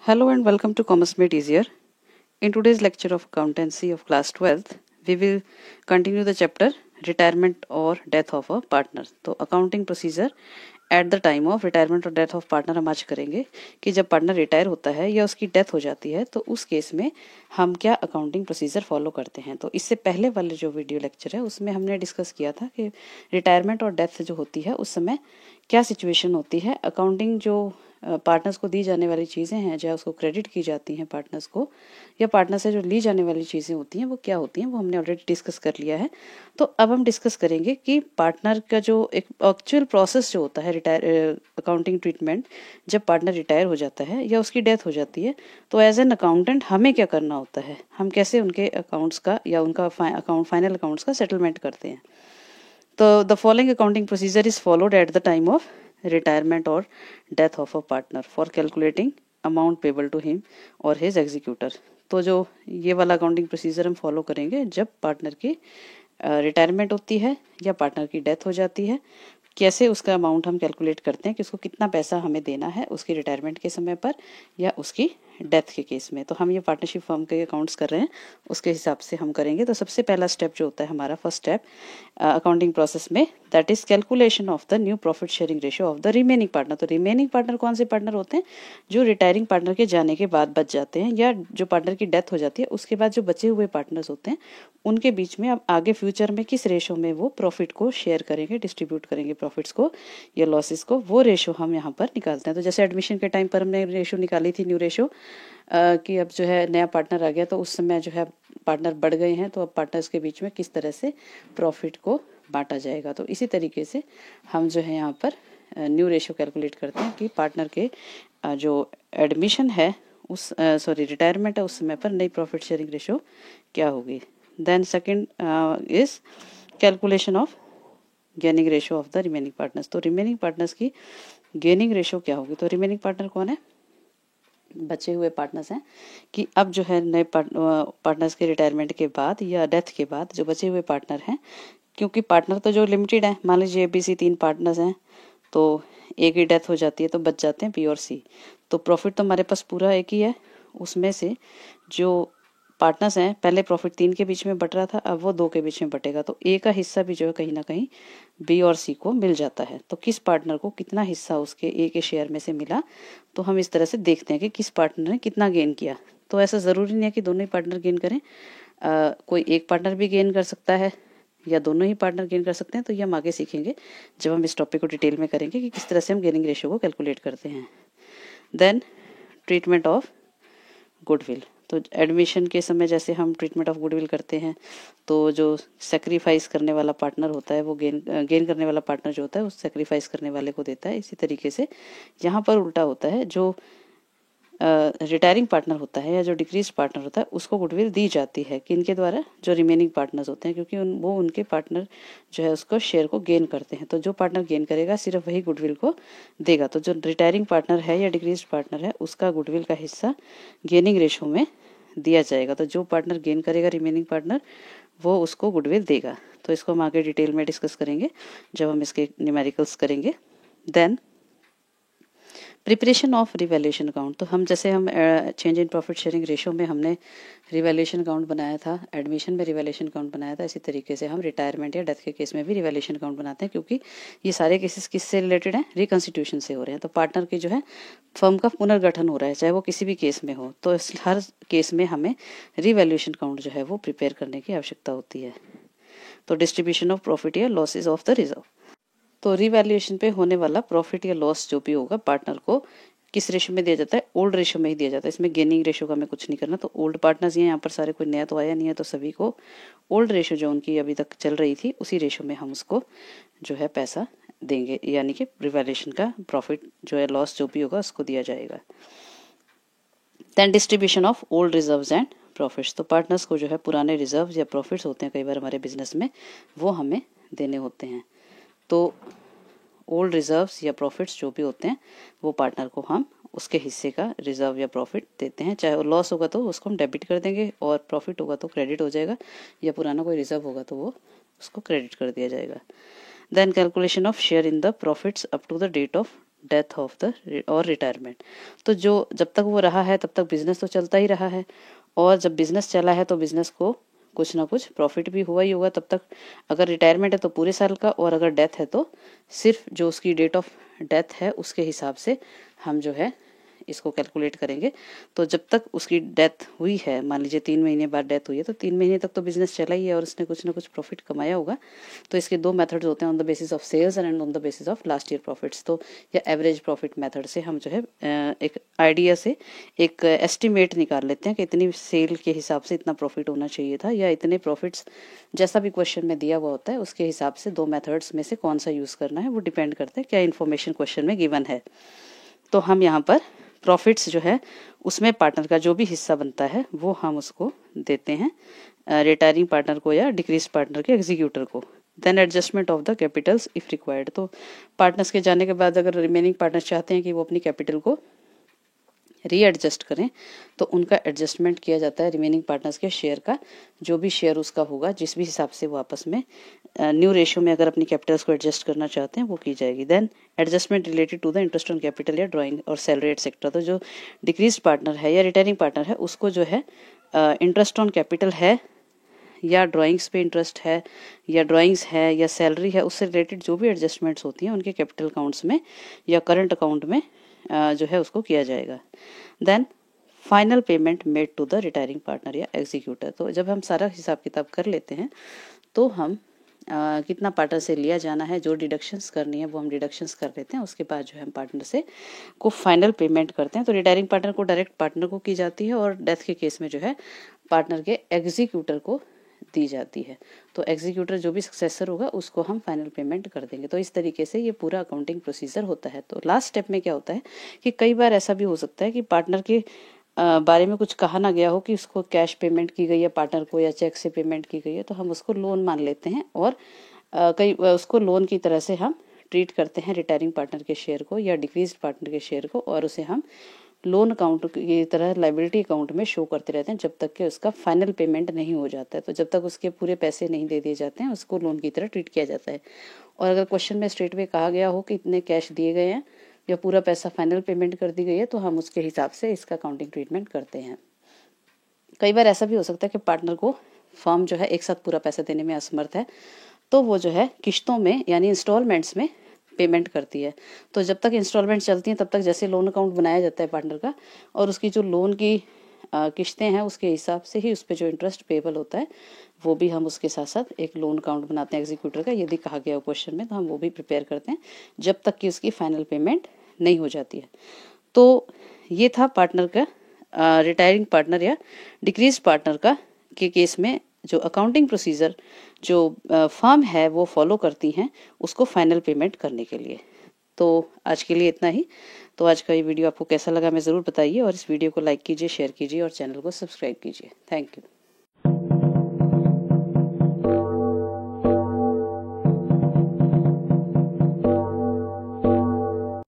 Hello and welcome to Commerce Made Easier. In today's lecture of accountancy of class 12th, we will continue the chapter retirement or death of a partner. तो accounting procedure eight the time of retirement और death of partner हम आज करेंगे कि जब partner retire होता है या उसकी डेथ हो जाती है तो उस केस में हम क्या अकाउंटिंग प्रोसीजर फॉलो करते हैं। तो इससे पहले वाले जो वीडियो लेक्चर है उसमें हमने डिस्कस किया था कि रिटायरमेंट और डेथ जो होती है उस समय क्या सिचुएशन होती है। अकाउंटिंग जो पार्टनर्स को दी जाने वाली चीज़ें हैं, चाहे उसको क्रेडिट की जाती हैं पार्टनर्स को या पार्टनर से जो ली जाने वाली चीज़ें होती हैं वो क्या होती हैं, वो हमने ऑलरेडी डिस्कस कर लिया है। तो अब हम डिस्कस करेंगे कि पार्टनर का जो एक एक्चुअल प्रोसेस जो होता है अकाउंटिंग ट्रीटमेंट जब पार्टनर रिटायर हो जाता है या उसकी डेथ हो जाती है, तो एज एन अकाउंटेंट हमें क्या करना होता है, हम कैसे उनके अकाउंट्स का या उनका फाइनल अकाउंट्स का सेटलमेंट करते हैं। तो the following accounting procedure is followed at the time of retirement और death of a partner for calculating amount payable to him और हिज एग्जीक्यूटर। तो जो ये वाला अकाउंटिंग प्रोसीजर हम फॉलो करेंगे जब पार्टनर की रिटायरमेंट होती है या पार्टनर की डेथ हो जाती है, कैसे उसका अमाउंट हम कैलकुलेट करते हैं कि उसको कितना पैसा हमें देना है उसकी रिटायरमेंट के समय पर या उसकी डेथ के केस में। तो हम ये पार्टनरशिप फर्म के अकाउंट्स कर रहे हैं, उसके हिसाब से हम करेंगे। तो सबसे पहला स्टेप जो होता है हमारा फर्स्ट स्टेप अकाउंटिंग प्रोसेस में, that is calculation of the new profit sharing ratio of the remaining partner. तो रिमेनिंग पार्टनर कौन से पार्टनर होते हैं? जो रिटायरिंग पार्टनर के जाने के बाद बच जाते हैं या जो पार्टनर की डेथ हो जाती है उसके बाद जो बचे हुए पार्टनर्स होते हैं उनके बीच में अब आगे फ्यूचर में किस रेशो में वो प्रॉफिट को शेयर करेंगे, डिस्ट्रीब्यूट करेंगे प्रॉफिट्स को या लॉसेस को, वो रेशो हम यहाँ पर निकालते हैं। तो जैसे एडमिशन के टाइम पर हमने रेशो निकाली थी, न्यू रेशो, कि अब जो है नया पार्टनर आ गया तो उस समय जो है पार्टनर बढ़ गए हैं, तो अब पार्टनर्स के बीच में किस तरह से प्रॉफिट को बांटा जाएगा। तो इसी तरीके से हम जो है यहाँ पर न्यू रेशो कैलकुलेट करते हैं कि पार्टनर के जो एडमिशन है उस रिटायरमेंट है उस समय पर नई प्रॉफिट शेयरिंग रेशो क्या होगी। Then second is calculation of gaining ratio of the remaining partners. तो रिमेनिंग पार्टनर्स की गेनिंग रेशो क्या होगी? तो रिमेनिंग पार्टनर कौन है? बचे हुए पार्टनर्स हैं कि अब जो है नए पार्टनर्स के रिटायरमेंट के बाद या डेथ के बाद जो बचे हुए पार्टनर हैं, क्योंकि पार्टनर तो जो लिमिटेड है, मान लीजिए ABC 3 पार्टनर्स हैं तो एक की डेथ हो जाती है तो बच जाते हैं B और C। तो प्रॉफिट तो हमारे पास पूरा एक ही है, उसमें से जो पार्टनर्स हैं पहले प्रॉफिट 3 के बीच में बट रहा था, अब वो 2 के बीच में बटेगा, तो A का हिस्सा भी जो है कहीं ना कहीं B और C को मिल जाता है। तो किस पार्टनर को कितना हिस्सा उसके A के शेयर में से मिला, तो हम इस तरह से देखते हैं कि किस पार्टनर ने कितना गेन किया। तो ऐसा ज़रूरी नहीं है कि दोनों ही पार्टनर गेन करें, कोई एक पार्टनर भी गेन कर सकता है या दोनों ही पार्टनर गेन कर सकते हैं। तो ये हम आगे सीखेंगे जब हम इस टॉपिक को डिटेल में करेंगे कि किस तरह से हम गेनिंग रेशियो को कैलकुलेट करते हैं। Then treatment of goodwill. तो एडमिशन के समय जैसे हम ट्रीटमेंट ऑफ गुडविल करते हैं, तो जो सेक्रीफाइस करने वाला पार्टनर होता है वो गेन करने वाला पार्टनर जो होता है उस सेक्रीफाइस करने वाले को देता है। इसी तरीके से यहाँ पर उल्टा होता है, जो रिटायरिंग पार्टनर होता है या जो डिक्रीज पार्टनर होता है उसको गुडविल दी जाती है किनके द्वारा? जो रिमेनिंग पार्टनर्स होते हैं, क्योंकि वो उनके पार्टनर जो है उसको शेयर को गेन करते हैं। तो जो पार्टनर गेन करेगा सिर्फ वही गुडविल को देगा। तो जो रिटायरिंग पार्टनर है या डिक्रीज पार्टनर है उसका गुडविल का हिस्सा गेनिंग रेशो में दिया जाएगा। तो जो पार्टनर गेन करेगा रिमेनिंग पार्टनर वो उसको गुडविल देगा। तो इसको हम आगे डिटेल में डिस्कस करेंगे जब हम इसके न्यूमेरिकल्स करेंगे। Then preparation of revaluation account. तो हम जैसे हम change in profit sharing ratio में हमने रिवैल्यूएशन अकाउंट बनाया था, एडमिशन में रिवैल्यूएशन अकाउंट बनाया था, इसी तरीके से हम रिटायरमेंट या डेथ के केस में भी रिवैल्यूएशन अकाउंट बनाते हैं, क्योंकि ये सारे केसेस किससे रिलेटेड हैं? रिकंस्टिट्यूशन से हो रहे हैं। तो पार्टनर की जो है फर्म का पुनर्गठन हो रहा है, चाहे वो किसी भी केस में हो, तो हर केस में हमें रिवैल्यूएशन अकाउंट जो है वो प्रिपेयर करने की आवश्यकता होती है। तो डिस्ट्रीब्यूशन ऑफ प्रॉफिट या लॉसेज ऑफ द रिजर्व। तो रिवैल्यूएशन पे होने वाला प्रॉफिट या लॉस जो भी होगा पार्टनर को किस रेशो में दिया जाता है? ओल्ड रेशो में ही दिया जाता है। इसमें गेनिंग रेशो का हमें कुछ नहीं करना। तो ओल्ड पार्टनर्स हैं यहाँ पर सारे, कोई नया तो आया नहीं है, तो सभी को ओल्ड रेशो जो उनकी अभी तक चल रही थी उसी रेशो में हम उसको जो है पैसा देंगे, यानी कि रिवैल्यूएशन का प्रॉफिट जो है लॉस जो भी होगा उसको दिया जाएगा। Then distribution of old reserves and profits. तो पार्टनर्स को जो है पुराने रिजर्व या प्रॉफिट्स होते हैं कई बार हमारे बिजनेस में, वो हमें देने होते हैं। तो ओल्ड रिजर्व्स या प्रॉफिट्स जो भी होते हैं वो पार्टनर को हम उसके हिस्से का रिजर्व या प्रॉफिट देते हैं। चाहे वो लॉस होगा तो उसको हम डेबिट कर देंगे और प्रॉफिट होगा तो क्रेडिट हो जाएगा, या पुराना कोई रिजर्व होगा तो वो उसको क्रेडिट कर दिया जाएगा। Then calculation of share in the profits up to the date of death of the और रिटायरमेंट। तो जो जब तक वो रहा है तब तक बिजनेस तो चलता ही रहा है, और जब बिजनेस चला है तो बिजनेस को कुछ ना कुछ प्रॉफिट भी हुआ ही होगा तब तक। अगर रिटायरमेंट है तो पूरे साल का, और अगर डेथ है तो सिर्फ जो उसकी डेट ऑफ डेथ है उसके हिसाब से हम जो है इसको कैलकुलेट करेंगे। तो जब तक उसकी डेथ हुई है, मान लीजिए 3 महीने बाद डेथ हुई है, तो 3 महीने तक तो बिजनेस चला ही है और उसने कुछ ना कुछ प्रॉफिट कमाया होगा। तो इसके 2 मेथड्स होते हैं, on the basis of sales and on the basis of last year profits. तो या एवरेज प्रॉफिट मेथड से हम जो है एक आइडिया से एक एस्टिमेट निकाल लेते हैं कि इतनी सेल के हिसाब से इतना प्रॉफिट होना चाहिए था, या इतने प्रॉफिट्स जैसा भी क्वेश्चन में दिया हुआ होता है उसके हिसाब से 2 मेथड्स में से कौन सा यूज़ करना है वो डिपेंड करता है क्या इन्फॉर्मेशन क्वेश्चन में गिवन है। तो हम यहाँ पर प्रॉफिट्स जो है उसमें पार्टनर का जो भी हिस्सा बनता है वो हम उसको देते हैं रिटायरिंग पार्टनर को या डिक्रीज पार्टनर के एग्जीक्यूटर को। Then adjustment of the capitals if required. तो पार्टनर्स के जाने के बाद अगर रिमेनिंग पार्टनर्स चाहते हैं कि वो अपनी कैपिटल को रीएडजस्ट करें तो उनका एडजस्टमेंट किया जाता है रिमेनिंग पार्टनर्स के शेयर का, जो भी शेयर उसका होगा जिस भी हिसाब से वो आपस में न्यू रेशियो में अगर अपनी कैपिटल्स को एडजस्ट करना चाहते हैं वो की जाएगी। Then adjustment related to the interest on capital या ड्राइंग और सैलरी एटसेट्रा। तो जो डिक्रीज पार्टनर है या रिटायरिंग पार्टनर है उसको जो है इंटरेस्ट ऑन कैपिटल है या ड्राइंग्स पे इंटरेस्ट है या ड्राइंग्स है या सैलरी है, उससे रिलेटेड जो भी एडजस्टमेंट्स होती हैं उनके कैपिटल अकाउंट्स में या करंट अकाउंट में जो है उसको किया जाएगा। Then final payment made to the retiring partner या एग्जीक्यूटर। तो जब हम सारा हिसाब किताब कर लेते हैं तो हम कितना पार्टनर से लिया जाना है, जो डिडक्शंस करनी है वो हम डिडक्शंस कर लेते हैं। उसके बाद जो है हम पार्टनर से को फाइनल पेमेंट करते हैं। तो रिटायरिंग पार्टनर को डायरेक्ट पार्टनर को की जाती है और डेथ के केस में जो है पार्टनर के एग्जीक्यूटर को दी जाती है। तो एग्जीक्यूटर जो भी सक्सेसर होगा उसको हम फाइनल पेमेंट कर देंगे। तो इस तरीके से ये पूरा अकाउंटिंग प्रोसीजर होता है। तो लास्ट स्टेप में क्या होता है कि कई बार ऐसा भी हो सकता है कि पार्टनर के बारे में कुछ कहा ना गया हो कि उसको कैश पेमेंट की गई है पार्टनर को या चेक से पेमेंट की गई है, तो हम उसको लोन मान लेते हैं और कई उसको लोन की तरह से हम ट्रीट करते हैं रिटायरिंग पार्टनर के शेयर को या डिक्रीज पार्टनर के शेयर को, और उसे हम लोन अकाउंट की तरह लाइबिलिटी अकाउंट में शो करते रहते हैं जब तक कि उसका फाइनल पेमेंट नहीं हो जाता है। तो जब तक उसके पूरे पैसे नहीं दे दिए जाते हैं उसको लोन की तरह ट्रीट किया जाता है। और अगर क्वेश्चन में स्ट्रेट वे कहा गया हो कि इतने कैश दिए गए हैं या पूरा पैसा फाइनल पेमेंट कर दी गई है तो हम उसके हिसाब से इसका अकाउंटिंग ट्रीटमेंट करते हैं। कई बार ऐसा भी हो सकता है कि पार्टनर को फर्म जो है एक साथ पूरा पैसा देने में असमर्थ है, तो वो जो है किश्तों में यानी इंस्टॉलमेंट्स में पेमेंट करती है। तो जब तक इंस्टॉलमेंट चलती हैं तब तक जैसे लोन अकाउंट बनाया जाता है पार्टनर का, और उसकी जो लोन की किश्तें हैं उसके हिसाब से ही उस पर जो इंटरेस्ट पेबल होता है वो भी हम उसके साथ साथ एक लोन अकाउंट बनाते हैं एग्जीक्यूटर का। यदि कहा गया हो क्वेश्चन में तो हम वो भी प्रिपेयर करते हैं जब तक कि उसकी फाइनल पेमेंट नहीं हो जाती है। तो ये था पार्टनर का रिटायरिंग पार्टनर या डिक्रीज पार्टनर का के केस में जो अकाउंटिंग प्रोसीजर जो फर्म है वो फॉलो करती हैं उसको फाइनल पेमेंट करने के लिए। तो आज के लिए इतना ही। तो आज का ये वीडियो आपको कैसा लगा मैं ज़रूर बताइए, और इस वीडियो को लाइक कीजिए, शेयर कीजिए और चैनल को सब्सक्राइब कीजिए। Thank you.